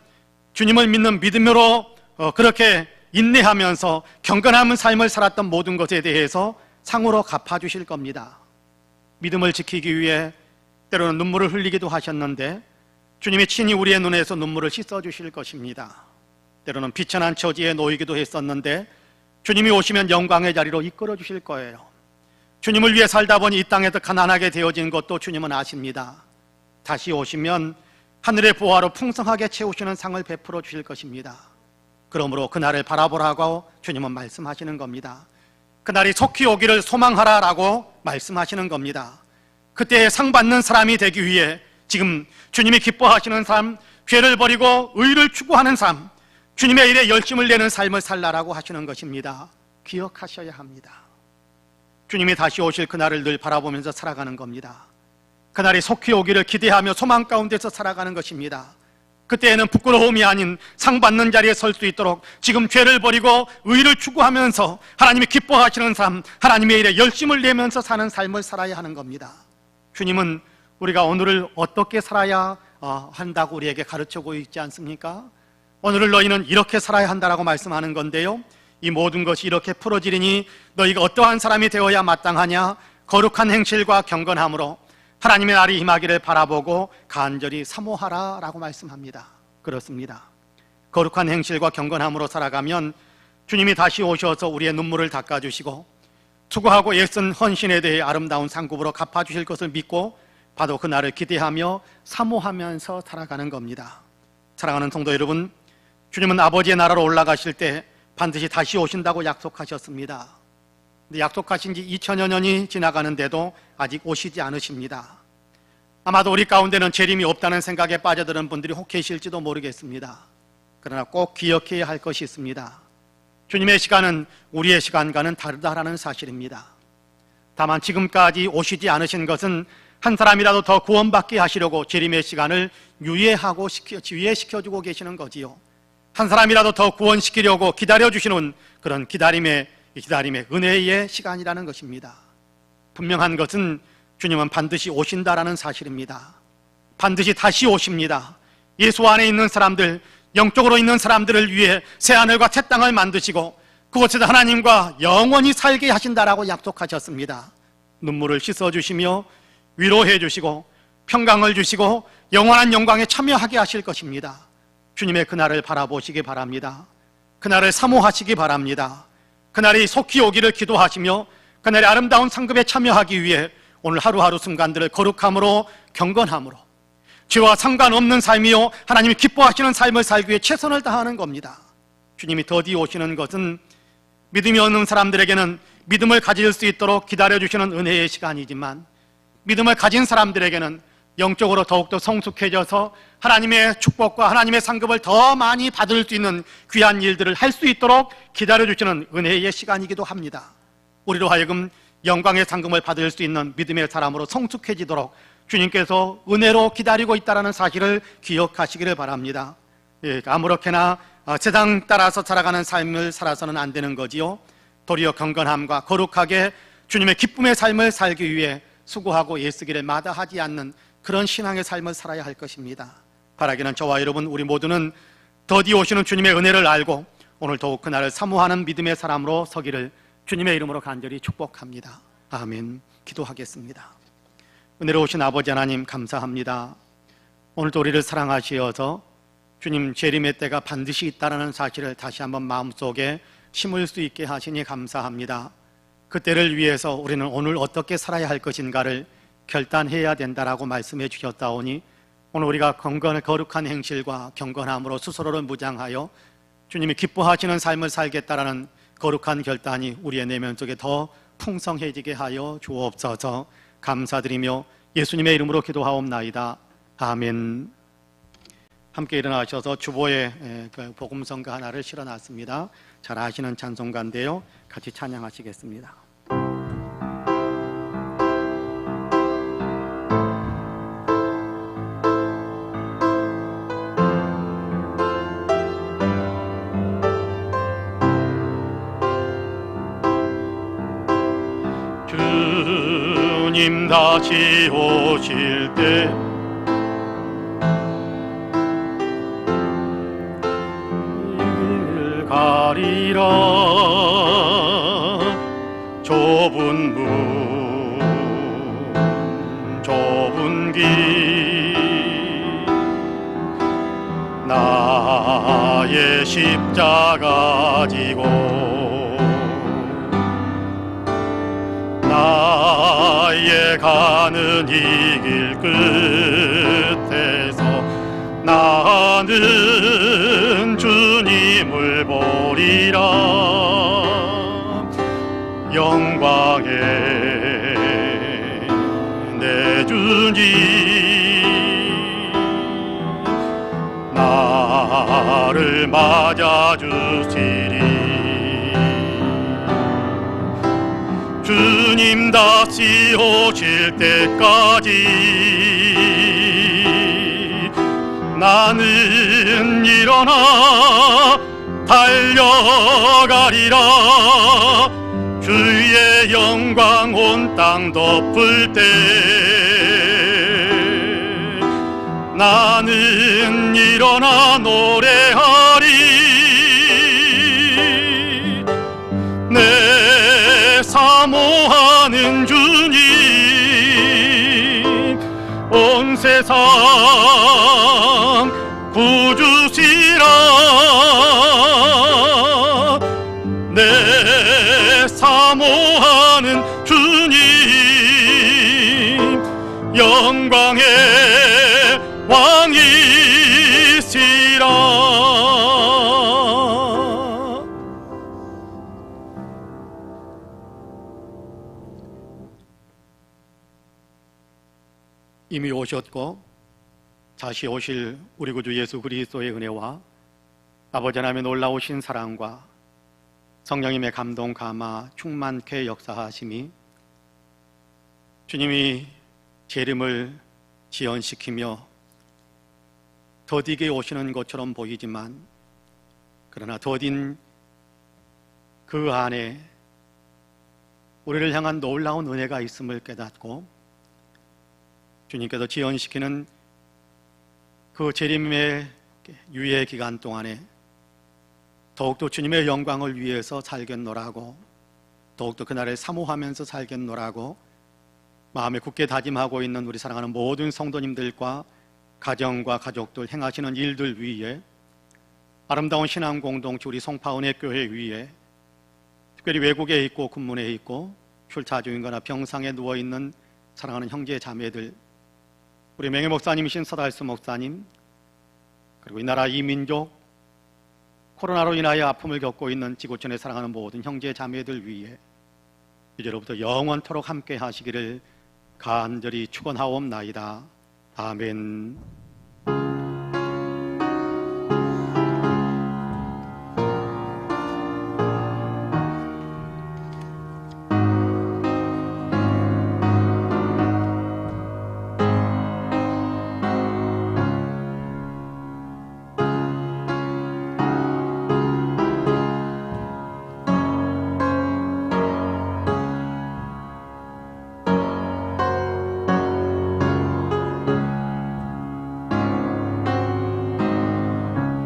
주님을 믿는 믿음으로 그렇게 인내하면서 경건한 삶을 살았던 모든 것에 대해서 상으로 갚아주실 겁니다. 믿음을 지키기 위해 때로는 눈물을 흘리기도 하셨는데 주님이 친히 우리의 눈에서 눈물을 씻어주실 것입니다. 때로는 비천한 처지에 놓이기도 했었는데 주님이 오시면 영광의 자리로 이끌어 주실 거예요. 주님을 위해 살다 보니 이 땅에서 가난하게 되어진 것도 주님은 아십니다. 다시 오시면 하늘의 보화로 풍성하게 채우시는 상을 베풀어 주실 것입니다. 그러므로 그날을 바라보라고 주님은 말씀하시는 겁니다. 그날이 속히 오기를 소망하라라고 말씀하시는 겁니다. 그때 상 받는 사람이 되기 위해 지금 주님이 기뻐하시는 삶, 죄를 버리고 의를 추구하는 삶, 주님의 일에 열심을 내는 삶을 살라라고 하시는 것입니다. 기억하셔야 합니다. 주님이 다시 오실 그날을 늘 바라보면서 살아가는 겁니다. 그날이 속히 오기를 기대하며 소망 가운데서 살아가는 것입니다. 그때에는 부끄러움이 아닌 상 받는 자리에 설 수 있도록 지금 죄를 버리고 의를 추구하면서 하나님이 기뻐하시는 삶, 하나님의 일에 열심을 내면서 사는 삶을 살아야 하는 겁니다. 주님은 우리가 오늘을 어떻게 살아야 한다고 우리에게 가르쳐주고 있지 않습니까? 오늘을 너희는 이렇게 살아야 한다라고 말씀하는 건데요, 이 모든 것이 이렇게 풀어지리니 너희가 어떠한 사람이 되어야 마땅하냐? 거룩한 행실과 경건함으로 하나님의 날이 임하기를 바라보고 간절히 사모하라 라고 말씀합니다. 그렇습니다. 거룩한 행실과 경건함으로 살아가면 주님이 다시 오셔서 우리의 눈물을 닦아주시고 수고하고 애쓴 헌신에 대해 아름다운 상급으로 갚아주실 것을 믿고 바로 그날을 기대하며 사모하면서 살아가는 겁니다. 사랑하는 성도 여러분, 주님은 아버지의 나라로 올라가실 때 반드시 다시 오신다고 약속하셨습니다. 근데 약속하신 지 2000여 년이 지나가는데도 아직 오시지 않으십니다. 아마도 우리 가운데는 재림이 없다는 생각에 빠져드는 분들이 혹 계실지도 모르겠습니다. 그러나 꼭 기억해야 할 것이 있습니다. 주님의 시간은 우리의 시간과는 다르다라는 사실입니다. 다만 지금까지 오시지 않으신 것은 한 사람이라도 더 구원받게 하시려고 재림의 시간을 유예시켜주고 계시는 거지요. 한 사람이라도 더 구원시키려고 기다려주시는 그런 기다림의 은혜의 시간이라는 것입니다. 분명한 것은 주님은 반드시 오신다라는 사실입니다. 반드시 다시 오십니다. 예수 안에 있는 사람들, 영적으로 있는 사람들을 위해 새하늘과 새 땅을 만드시고 그곳에서 하나님과 영원히 살게 하신다라고 약속하셨습니다. 눈물을 씻어주시며 위로해 주시고 평강을 주시고 영원한 영광에 참여하게 하실 것입니다. 주님의 그날을 바라보시기 바랍니다. 그날을 사모하시기 바랍니다. 그날이 속히 오기를 기도하시며 그날의 아름다운 상급에 참여하기 위해 오늘 하루하루 순간들을 거룩함으로 경건함으로 죄와 상관없는 삶이요 하나님이 기뻐하시는 삶을 살기 위해 최선을 다하는 겁니다. 주님이 더디 오시는 것은 믿음이 없는 사람들에게는 믿음을 가질 수 있도록 기다려주시는 은혜의 시간이지만 믿음을 가진 사람들에게는 영적으로 더욱더 성숙해져서 하나님의 축복과 하나님의 상급을 더 많이 받을 수 있는 귀한 일들을 할 수 있도록 기다려주시는 은혜의 시간이기도 합니다. 우리로 하여금 영광의 상급을 받을 수 있는 믿음의 사람으로 성숙해지도록 주님께서 은혜로 기다리고 있다는 사실을 기억하시기를 바랍니다. 아무렇게나 세상 따라서 살아가는 삶을 살아서는 안 되는 거지요. 도리어 경건함과 거룩하게 주님의 기쁨의 삶을 살기 위해 수고하고 애쓰기를 마다하지 않는 그런 신앙의 삶을 살아야 할 것입니다. 바라기는 저와 여러분 우리 모두는 더디 오시는 주님의 은혜를 알고 오늘 더욱 그날을 사모하는 믿음의 사람으로 서기를 주님의 이름으로 간절히 축복합니다. 아멘. 기도하겠습니다. 은혜로우신 아버지 하나님 감사합니다. 오늘도 우리를 사랑하시어서 주님 재림의 때가 반드시 있다는 사실을 다시 한번 마음속에 심을 수 있게 하시니 감사합니다. 그때를 위해서 우리는 오늘 어떻게 살아야 할 것인가를 결단해야 된다라고 말씀해 주셨다오니 오늘 우리가 거룩한 행실과 경건함으로 스스로를 무장하여 주님이 기뻐하시는 삶을 살겠다라는 거룩한 결단이 우리의 내면 속에 더 풍성해지게 하여 주옵소서. 감사드리며 예수님의 이름으로 기도하옵나이다. 아멘. 함께 일어나셔서 주보에 복음성가 하나를 실어놨습니다. 잘 아시는 찬송가인데요, 같이 찬양하시겠습니다. 주님 다시 오실 때 가리라. 좁은 문 좁은 길 나의 십자가 지고 나의 가는 이 길 끝에서 나는 주님을 보리라. 영광의 내 주님 나를 맞아주시리. 주님 다시 오실 때까지 나는 일어나 달려가리라. 주의 영광 온 땅 덮을 때 나는 일어나 노래하리. 내 사모하는 주님 온 세상 구주시라. 내 사모하는 주님 영광의 왕이시라. 이미 오셨고 다시 오실 우리 구주 예수 그리스도의 은혜와 아버지 하나님의 놀라우신 사랑과 성령님의 감동 감화 충만케 역사하심이 주님이 재림을 지연시키며 더디게 오시는 것처럼 보이지만 그러나 더딘 그 안에 우리를 향한 놀라운 은혜가 있음을 깨닫고 주님께서 지연시키는 그 재림의 유예 기간 동안에 더욱더 주님의 영광을 위해서 살겠노라고, 더욱더 그날을 사모하면서 살겠노라고 마음에 굳게 다짐하고 있는 우리 사랑하는 모든 성도님들과 가정과 가족들 행하시는 일들 위에 아름다운 신앙 공동체 우리 송파은혜 교회 위에 특별히 외국에 있고 군문에 있고 출타 중이거나 병상에 누워있는 사랑하는 형제 자매들, 우리 명예 목사님이신 서달수 목사님, 그리고 이 나라 이 민족 코로나로 인하여 아픔을 겪고 있는 지구촌에 사랑하는 모든 형제 자매들 위해 이제로부터 영원토록 함께 하시기를 간절히 축원하옵나이다. 아멘.